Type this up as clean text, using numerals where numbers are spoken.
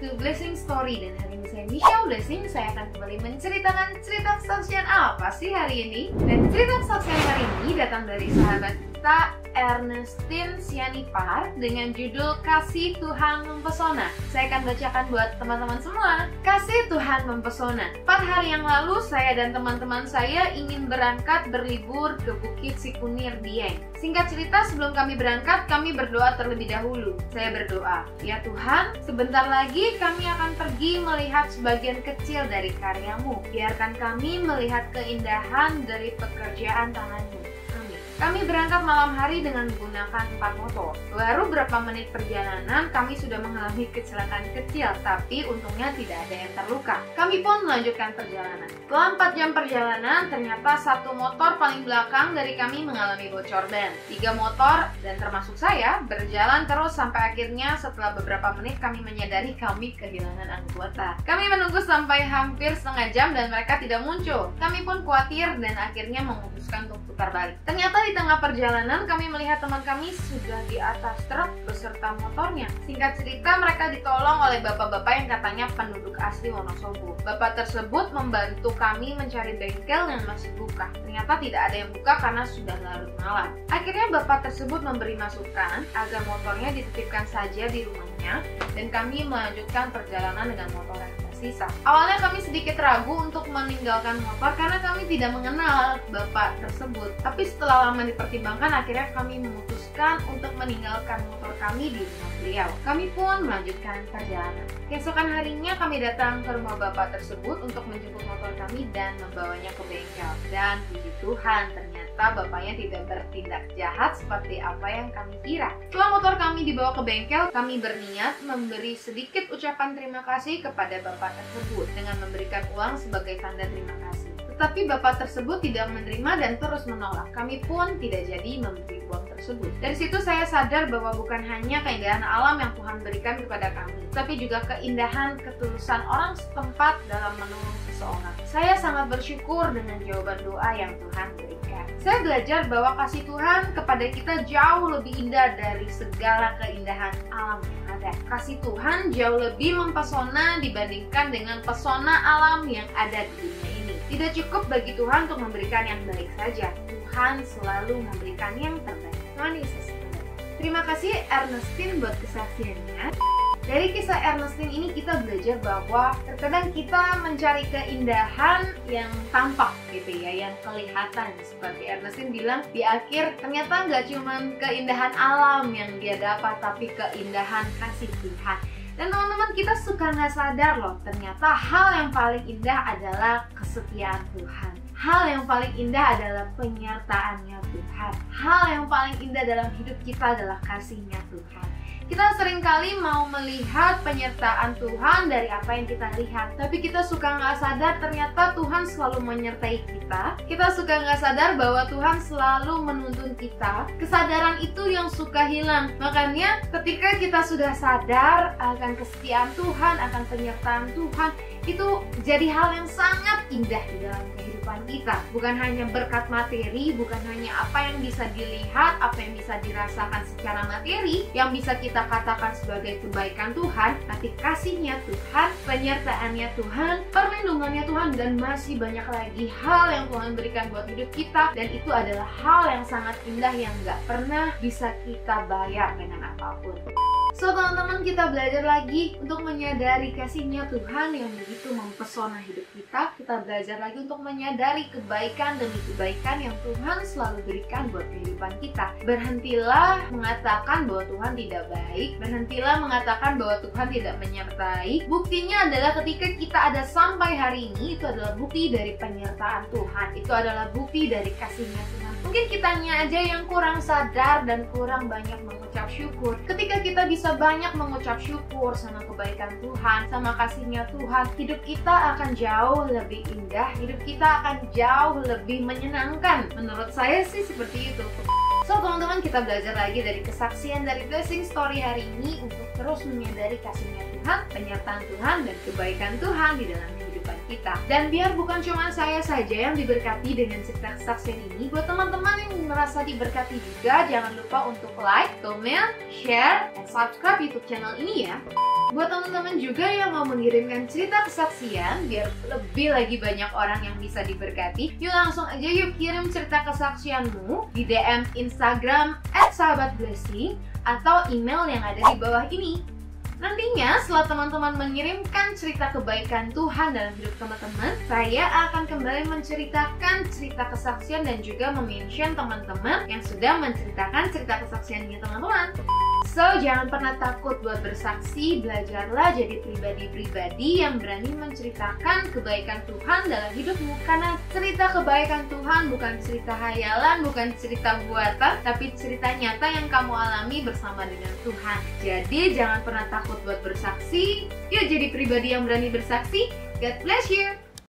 to Blessing Story. Dan hari ini saya Michelle Blessing. Saya akan kembali menceritakan cerita kesaksian apa sih hari ini. Dan cerita kesaksian hari ini datang dari sahabat kita Ernestine Sianipar dengan judul Kasih Tuhan Mempesona. Saya akan bacakan buat teman-teman semua. Kasih Tuhan Mempesona. 4 hari yang lalu saya dan teman-teman saya ingin berangkat berlibur ke Bukit Sikunir Dieng. Singkat cerita, sebelum kami berangkat, kami berdoa terlebih dahulu. Saya berdoa, ya Tuhan, sebentar lagi kami akan pergi melihat sebagian kecil dari karya-Mu. Biarkan kami melihat keindahan dari pekerjaan tangan-Mu. Kami berangkat malam hari dengan menggunakan 4 motor. Baru berapa menit perjalanan, kami sudah mengalami kecelakaan kecil, tapi untungnya tidak ada yang terluka. Kami pun melanjutkan perjalanan. Setelah 4 jam perjalanan, ternyata 1 motor paling belakang dari kami mengalami bocor ban. 3 motor, dan termasuk saya, berjalan terus sampai akhirnya setelah beberapa menit kami menyadari kami kehilangan anggota. Kami menunggu sampai hampir setengah jam dan mereka tidak muncul. Kami pun khawatir dan akhirnya memutuskan untuk putar balik. Ternyata di tengah perjalanan kami melihat teman kami sudah di atas truk beserta motornya. Singkat cerita, mereka ditolong oleh bapak-bapak yang katanya penduduk asli Wonosobo. Bapak tersebut membantu kami mencari bengkel yang masih buka. Ternyata tidak ada yang buka karena sudah larut malam. Akhirnya bapak tersebut memberi masukan agar motornya dititipkan saja di rumahnya dan kami melanjutkan perjalanan dengan motor yang tersisa. Awalnya kami sedikit ragu untuk meninggalkan motor karena kami tidak mengenal bapak tersebut. Tapi setelah lama dipertimbangkan, akhirnya kami memutuskan untuk meninggalkan motor kami di rumah beliau. Kami pun melanjutkan perjalanan. Keesokan harinya kami datang ke rumah bapak tersebut untuk menjemput motor kami dan membawanya ke bengkel. Dan puji Tuhan, ternyata bapaknya tidak bertindak jahat seperti apa yang kami kira. Setelah motor kami dibawa ke bengkel, kami berniat memberi sedikit ucapan terima kasih kepada bapak tersebut dengan memberikan uang sebagai tanda terima kasih. Tetapi bapak tersebut tidak menerima dan terus menolak. Kami pun tidak jadi memberi uang tersebut. Dari situ saya sadar bahwa bukan hanya keindahan alam yang Tuhan berikan kepada kami, tapi juga keindahan ketulusan orang setempat dalam menolong seseorang. Saya sangat bersyukur dengan jawaban doa yang Tuhan berikan. Saya belajar bahwa kasih Tuhan kepada kita jauh lebih indah dari segala keindahan alam yang ada. Kasih Tuhan jauh lebih mempesona dibandingkan dengan pesona alam yang ada di dunia ini. Tidak cukup bagi Tuhan untuk memberikan yang baik saja. Tuhan selalu memberikan yang terbaik. Tuhan Yesus memberkati. Terima kasih Ernestine buat kesaksiannya. Dari kisah Ernestine ini kita belajar bahwa terkadang kita mencari keindahan yang tampak gitu ya, yang kelihatan. Seperti Ernestine bilang di akhir, ternyata nggak cuma keindahan alam yang dia dapat, tapi keindahan kasih Tuhan. Dan teman-teman, kita suka nggak sadar loh, ternyata hal yang paling indah adalah kesetiaan Tuhan. Hal yang paling indah adalah penyertaannya Tuhan. Hal yang paling indah dalam hidup kita adalah kasihnya Tuhan. Kita seringkali mau melihat penyertaan Tuhan dari apa yang kita lihat, tapi kita suka nggak sadar ternyata Tuhan selalu menyertai kita. Kita suka nggak sadar bahwa Tuhan selalu menuntun kita. Kesadaran itu yang suka hilang. Makanya ketika kita sudah sadar akan kesetiaan Tuhan, akan penyertaan Tuhan, itu jadi hal yang sangat indah di dalam kehidupan kita. Bukan hanya berkat materi, bukan hanya apa yang bisa dilihat, apa yang bisa dirasakan secara materi, yang bisa kita katakan sebagai kebaikan Tuhan, tapi kasihnya Tuhan, penyertaannya Tuhan, perlindungannya Tuhan, dan masih banyak lagi hal yang Tuhan berikan buat hidup kita. Dan itu adalah hal yang sangat indah yang gak pernah bisa kita bayar dengan apapun. So teman-teman, kita belajar lagi untuk menyadari kasihnya Tuhan yang begitu mempesona hidup kita. Kita belajar lagi untuk menyadari kebaikan demi kebaikan yang Tuhan selalu berikan buat kehidupan kita. Berhentilah mengatakan bahwa Tuhan tidak baik. Berhentilah mengatakan bahwa Tuhan tidak menyertai. Buktinya adalah ketika kita ada sampai hari ini, itu adalah bukti dari penyertaan Tuhan. Itu adalah bukti dari kasihnya Tuhan. Mungkin kitanya aja yang kurang sadar dan kurang banyak mengucap syukur. Ketika kita bisa banyak mengucap syukur sama kebaikan Tuhan, sama kasihnya Tuhan, hidup kita akan jauh lebih indah, hidup kita akan jauh lebih menyenangkan. Menurut saya sih seperti itu. So teman-teman, kita belajar lagi dari kesaksian dari Blessing Story hari ini untuk terus menyadari kasihnya Tuhan, penyertaan Tuhan, dan kebaikan Tuhan di dalam hidup kehidupan kita. Dan biar bukan cuma saya saja yang diberkati dengan cerita kesaksian ini, buat teman-teman yang merasa diberkati juga, jangan lupa untuk like, comment, share, dan subscribe YouTube channel ini ya. Buat teman-teman juga yang mau mengirimkan cerita kesaksian biar lebih lagi banyak orang yang bisa diberkati, yuk langsung aja yuk kirim cerita kesaksianmu di DM Instagram @sahabatblessing atau email yang ada di bawah ini. Nantinya setelah teman-teman mengirimkan cerita kebaikan Tuhan dalam hidup teman-teman, saya akan kembali menceritakan cerita kesaksian dan juga mention teman-teman yang sudah menceritakan cerita kesaksiannya teman-teman. So, jangan pernah takut buat bersaksi, belajarlah jadi pribadi-pribadi yang berani menceritakan kebaikan Tuhan dalam hidupmu. Karena cerita kebaikan Tuhan bukan cerita hayalan, bukan cerita buatan, tapi cerita nyata yang kamu alami bersama dengan Tuhan. Jadi, jangan pernah takut buat bersaksi. Yuk jadi pribadi yang berani bersaksi. God bless you!